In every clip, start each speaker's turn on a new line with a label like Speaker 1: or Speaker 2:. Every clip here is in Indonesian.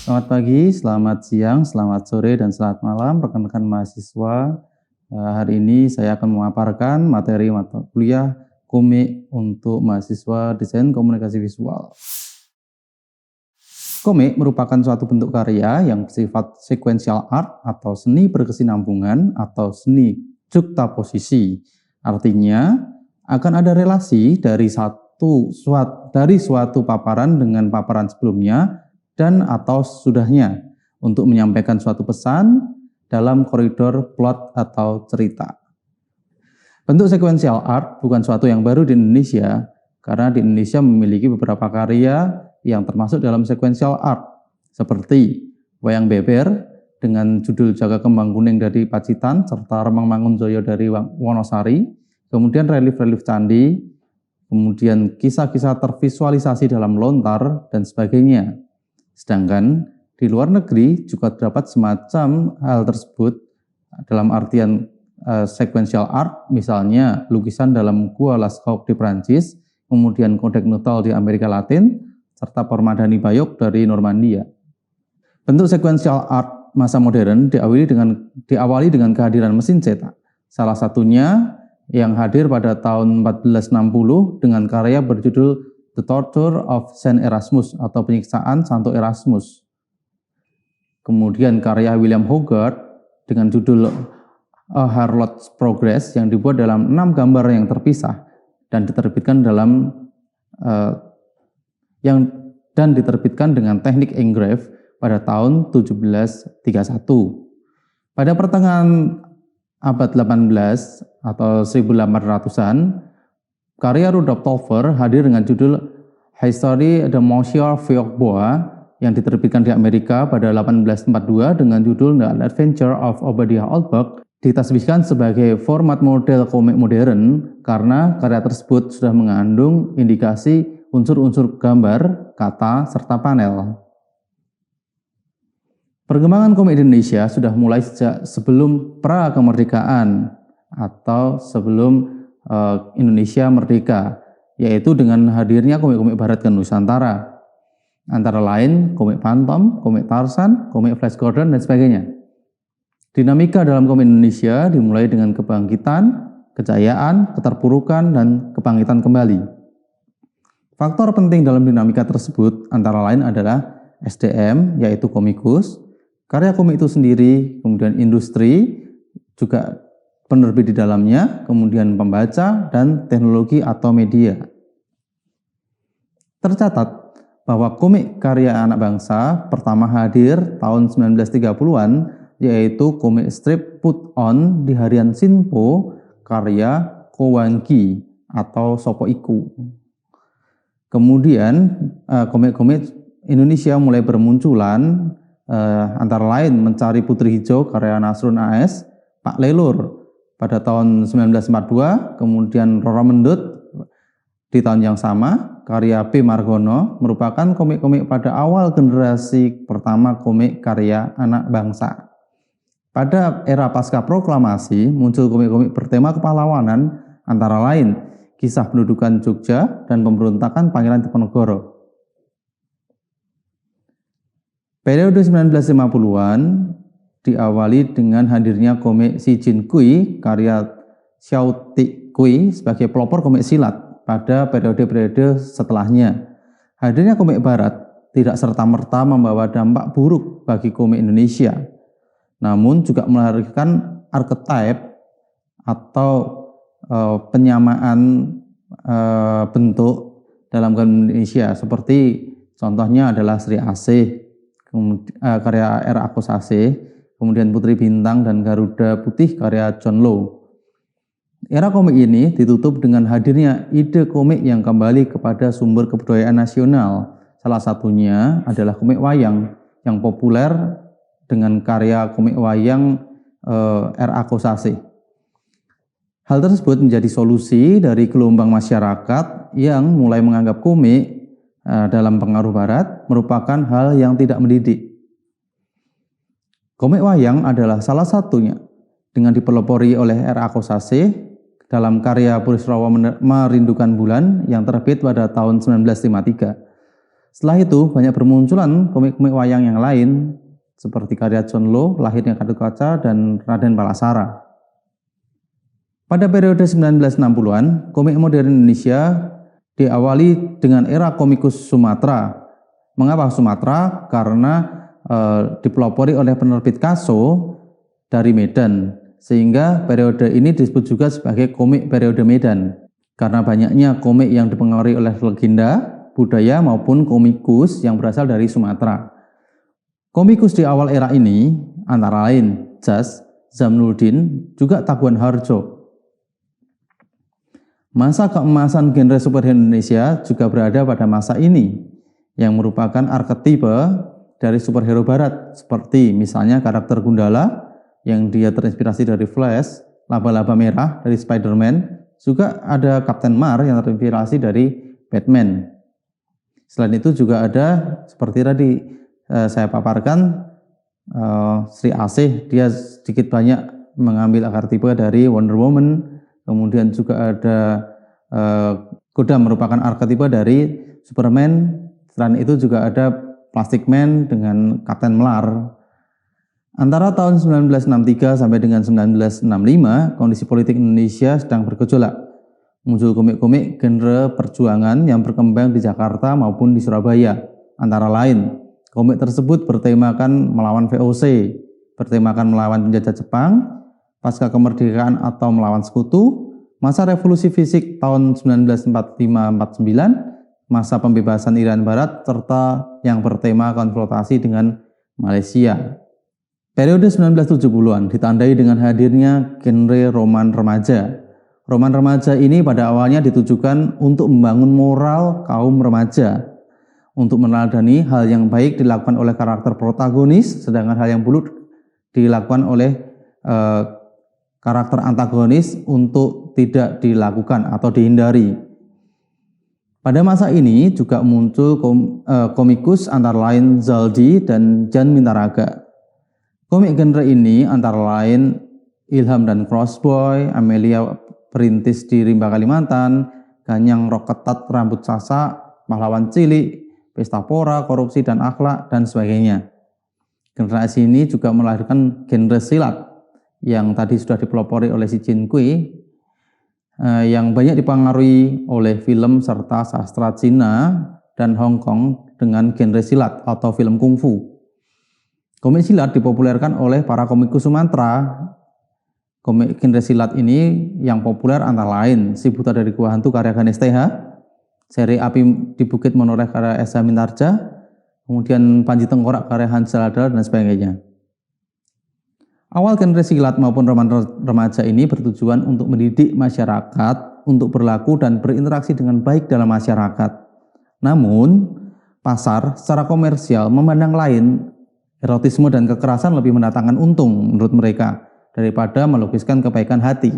Speaker 1: Selamat pagi, selamat siang, selamat sore, dan selamat malam rekan-rekan mahasiswa. Hari ini saya akan memaparkan materi mata kuliah komik untuk mahasiswa desain komunikasi visual. Komik merupakan suatu bentuk karya yang bersifat sequential art atau seni berkesinambungan atau seni juxtaposisi. Artinya akan ada relasi dari suatu paparan dengan paparan sebelumnya dan atau sesudahnya untuk menyampaikan suatu pesan dalam koridor plot atau cerita. Bentuk sequential art bukan suatu yang baru di Indonesia, karena di Indonesia memiliki beberapa karya yang termasuk dalam sequential art, seperti Wayang Beber dengan judul Jaga Kembang Kuning dari Pacitan, serta Remang Mangunjoyo dari Wonosari, kemudian relief-relief candi, kemudian kisah-kisah tervisualisasi dalam lontar, dan sebagainya. Sedangkan di luar negeri juga terdapat semacam hal tersebut dalam artian sequential art, misalnya lukisan dalam Gua Lascaux di Prancis, kemudian Codex Nuttall di Amerika Latin, serta Permadani Bayok dari Normandia. Bentuk sequential art masa modern diawali dengan kehadiran mesin cetak. Salah satunya yang hadir pada tahun 1460 dengan karya berjudul The Torture of Saint Erasmus atau penyiksaan Santo Erasmus. Kemudian karya William Hogarth dengan judul A Harlot's Progress yang dibuat dalam 6 gambar yang terpisah dan diterbitkan dengan teknik engrave pada tahun 1731. Pada pertengahan abad 18 atau 1800-an, karya Rudolf Tolfer hadir dengan judul History de Monsieur Feuillebois yang diterbitkan di Amerika pada 1842 dengan judul The Adventure of Obadiah Oldbuck, ditasbihkan sebagai format model komik modern karena karya tersebut sudah mengandung indikasi unsur-unsur gambar, kata, serta panel. Perkembangan komik di Indonesia sudah mulai sejak sebelum pra-kemerdekaan atau sebelum Indonesia merdeka, yaitu dengan hadirnya komik-komik barat ke Nusantara, antara lain komik Phantom, komik Tarzan, komik Flash Gordon, dan sebagainya. Dinamika dalam komik Indonesia dimulai dengan kebangkitan, kejayaan, keterpurukan, dan kebangkitan kembali. Faktor penting dalam dinamika tersebut antara lain adalah SDM, yaitu komikus, karya komik itu sendiri, kemudian industri, juga penerbit di dalamnya, kemudian pembaca, dan teknologi atau media. Tercatat bahwa komik karya anak bangsa pertama hadir tahun 1930-an, yaitu komik strip Put On di harian Sinpo karya Kowangi atau Sopo Iku. Kemudian komik-komik Indonesia mulai bermunculan, antara lain Mencari Putri Hijau karya Nasrun AS, Pak Lelur pada tahun 1942, kemudian Roro Mendut di tahun yang sama, karya P. Margono, merupakan komik-komik pada awal generasi pertama komik karya anak bangsa. Pada era pasca proklamasi, muncul komik-komik bertema kepahlawanan, antara lain Kisah Pendudukan Jogja dan Pemberontakan Pangeran Diponegoro. Periode 1950-an diawali dengan hadirnya komik Si Jin Kui karya Xiao Ti Kui sebagai pelopor komik silat pada periode-periode setelahnya. Hadirnya komik barat tidak serta-merta membawa dampak buruk bagi komik Indonesia, namun juga melahirkan archetype atau penyamaan bentuk dalam komik Indonesia, seperti contohnya adalah Sri Asih, karya R. Akos Asih, kemudian Putri Bintang dan Garuda Putih karya John Low. Era komik ini ditutup dengan hadirnya ide komik yang kembali kepada sumber kebudayaan nasional. Salah satunya adalah komik wayang yang populer dengan karya komik wayang R.A. Kosasih. Hal tersebut menjadi solusi dari gelombang masyarakat yang mulai menganggap komik dalam pengaruh barat merupakan hal yang tidak mendidik. Komik wayang adalah salah satunya, dengan dipelopori oleh R.A. Kosasih dalam karya Purisrawa Merindukan Bulan yang terbit pada tahun 1953. Setelah itu banyak bermunculan komik-komik wayang yang lain seperti karya John Loe, Lahirnya Gathotkaca, dan Raden Palasara. Pada periode 1960-an, komik modern Indonesia diawali dengan era komikus Sumatera. Mengapa Sumatera? Karena dipelopori oleh penerbit Kaso dari Medan, sehingga periode ini disebut juga sebagai komik periode Medan karena banyaknya komik yang dipengaruhi oleh legenda, budaya maupun komikus yang berasal dari Sumatera. Komikus di awal era ini antara lain Jas, Zamnuddin, juga Taguan Harjo. Masa keemasan genre superhero Indonesia juga berada pada masa ini yang merupakan arketipe dari superhero barat, seperti misalnya karakter Gundala yang dia terinspirasi dari Flash, Laba-Laba Merah dari Spider-Man, juga ada Kapten Mar yang terinspirasi dari Batman. Selain itu juga ada seperti tadi saya paparkan Sri Asih, dia sedikit banyak mengambil arketipe dari Wonder Woman. Kemudian juga ada Godam merupakan arketipe dari Superman. Selain itu juga ada Plastic Man dengan Kapten Melar. Antara tahun 1963 sampai dengan 1965, kondisi politik Indonesia sedang bergejolak. Muncul komik-komik genre perjuangan yang berkembang di Jakarta maupun di Surabaya. Antara lain, komik tersebut bertemakan melawan VOC, bertemakan melawan penjajah Jepang, pasca kemerdekaan atau melawan sekutu, masa revolusi fisik tahun 1945-49, masa pembebasan Irian Barat, serta yang bertema konfrontasi dengan Malaysia. Periode 1970-an ditandai dengan hadirnya genre roman remaja. Roman remaja ini pada awalnya ditujukan untuk membangun moral kaum remaja, untuk meneladani hal yang baik dilakukan oleh karakter protagonis, sedangkan hal yang buruk dilakukan oleh karakter antagonis untuk tidak dilakukan atau dihindari. Pada masa ini juga muncul komikus antara lain Zaldi dan Jan Mintaraga. Komik genre ini antara lain Ilham dan Crossboy, Amelia Perintis di Rimba Kalimantan, Ganyang Roketat Rambut Sasak, Pahlawan Cilik, Pesta Pora, Korupsi dan Akhlak, dan sebagainya. Generasi ini juga melahirkan genre silat yang tadi sudah dipelopori oleh si Jin Kui, yang banyak dipengaruhi oleh film serta sastra Cina dan Hong Kong dengan genre silat atau film kungfu. Komik silat dipopulerkan oleh para komikus Sumatera. Komik genre silat ini yang populer antara lain Si Buta dari Gua Hantu karya Ganesh TH, Seri Api di Bukit Menoreh karya Esa Mintarja, kemudian Panji Tengkorak karya Hans Zalada, dan sebagainya. Awal genre silat maupun roman remaja ini bertujuan untuk mendidik masyarakat untuk berlaku dan berinteraksi dengan baik dalam masyarakat. Namun, pasar secara komersial memandang lain, erotisme dan kekerasan lebih mendatangkan untung menurut mereka daripada melukiskan kebaikan hati.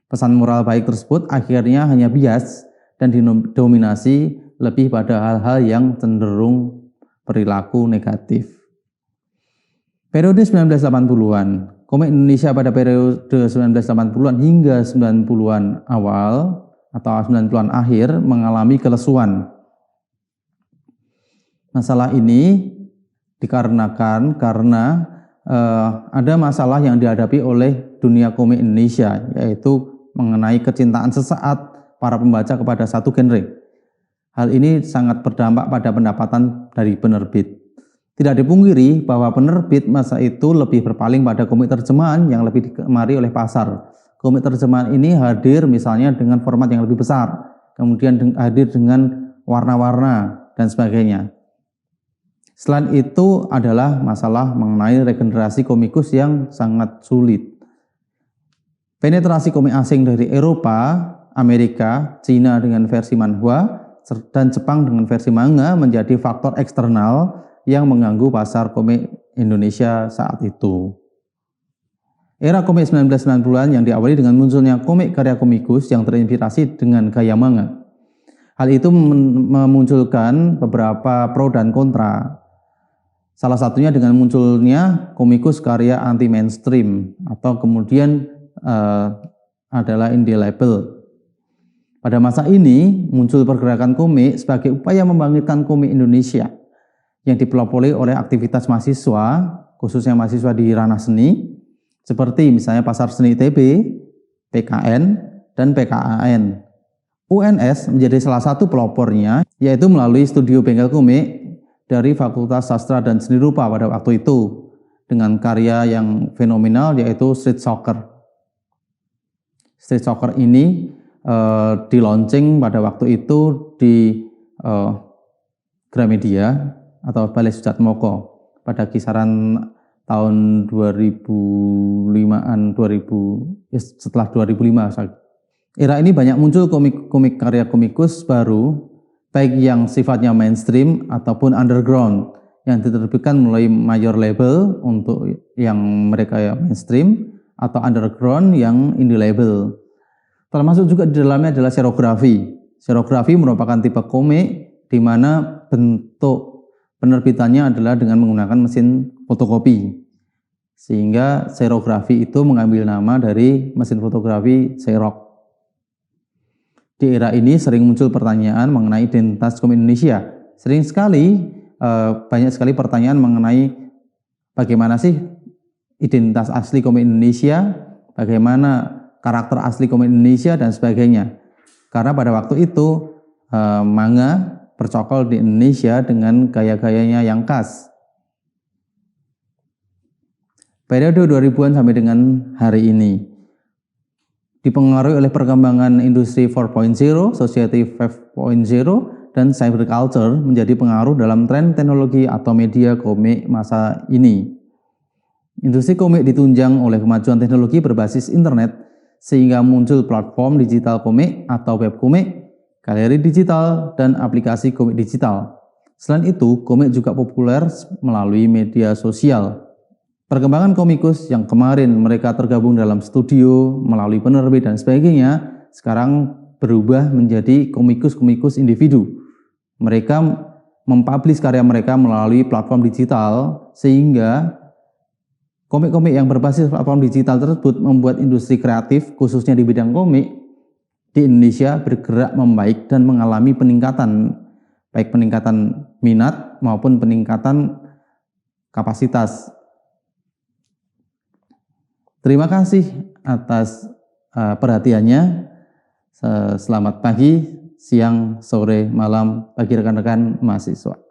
Speaker 1: Pesan moral baik tersebut akhirnya hanya bias dan didominasi lebih pada hal-hal yang cenderung perilaku negatif. Periode 1980-an, komik Indonesia pada periode 1980-an hingga 90-an awal atau 90-an akhir mengalami kelesuan. Masalah ini dikarenakan karena ada masalah yang dihadapi oleh dunia komik Indonesia, yaitu mengenai kecintaan sesaat para pembaca kepada satu genre. Hal ini sangat berdampak pada pendapatan dari penerbit. Tidak dipungkiri bahwa penerbit masa itu lebih berpaling pada komik terjemahan yang lebih digemari oleh pasar. Komik terjemahan ini hadir misalnya dengan format yang lebih besar, kemudian hadir dengan warna-warna dan sebagainya. Selain itu adalah masalah mengenai regenerasi komikus yang sangat sulit. Penetrasi komik asing dari Eropa, Amerika, Cina dengan versi manhwa, dan Jepang dengan versi manga menjadi faktor eksternal yang mengganggu pasar komik Indonesia saat itu. Era komik 1990-an yang diawali dengan munculnya komik karya komikus yang terinspirasi dengan gaya manga. Hal itu memunculkan beberapa pro dan kontra. Salah satunya dengan munculnya komikus karya anti-mainstream atau kemudian adalah indie label. Pada masa ini muncul pergerakan komik sebagai upaya membangkitkan komik Indonesia yang dipelopori oleh aktivitas mahasiswa, khususnya mahasiswa di ranah seni, seperti misalnya Pasar Seni ITB, PKN, dan PKAN. UNS menjadi salah satu pelopornya, yaitu melalui studio bengkel komik dari Fakultas Sastra dan Seni Rupa pada waktu itu, dengan karya yang fenomenal yaitu Street Soccer. Street Soccer ini di launching pada waktu itu di Gramedia atau Balai Sujatmoko pada kisaran tahun 2005-an, setelah 2005. Era ini banyak muncul komik karya komikus baru, baik yang sifatnya mainstream ataupun underground, yang diterbitkan melalui major label untuk yang mereka yang mainstream, atau underground yang indie label. Termasuk juga di dalamnya adalah serografi. Serografi merupakan tipe komik di mana bentuk penerbitannya adalah dengan menggunakan mesin fotokopi. Sehingga serografi itu mengambil nama dari mesin fotografi Xerox. Di era ini sering muncul pertanyaan mengenai identitas komik Indonesia. Banyak sekali pertanyaan mengenai bagaimana sih identitas asli komik Indonesia, bagaimana karakter asli komik Indonesia dan sebagainya. Karena pada waktu itu manga bercokol di Indonesia dengan gaya-gayanya yang khas. Periode 2000-an sampai dengan hari ini dipengaruhi oleh perkembangan industri 4.0, society 5.0, dan cyberculture menjadi pengaruh dalam tren teknologi atau media komik masa ini. Industri komik ditunjang oleh kemajuan teknologi berbasis internet, sehingga muncul platform digital komik atau web komik, galeri digital, dan aplikasi komik digital. Selain itu, komik juga populer melalui media sosial. Perkembangan komikus yang kemarin mereka tergabung dalam studio, melalui penerbit dan sebagainya, sekarang berubah menjadi komikus-komikus individu. Mereka mempublish karya mereka melalui platform digital, sehingga komik-komik yang berbasis platform digital tersebut membuat industri kreatif, khususnya di bidang komik, di Indonesia bergerak membaik dan mengalami peningkatan, baik peningkatan minat maupun peningkatan kapasitas. Terima kasih atas perhatiannya. Selamat pagi, siang, sore, malam bagi rekan-rekan mahasiswa.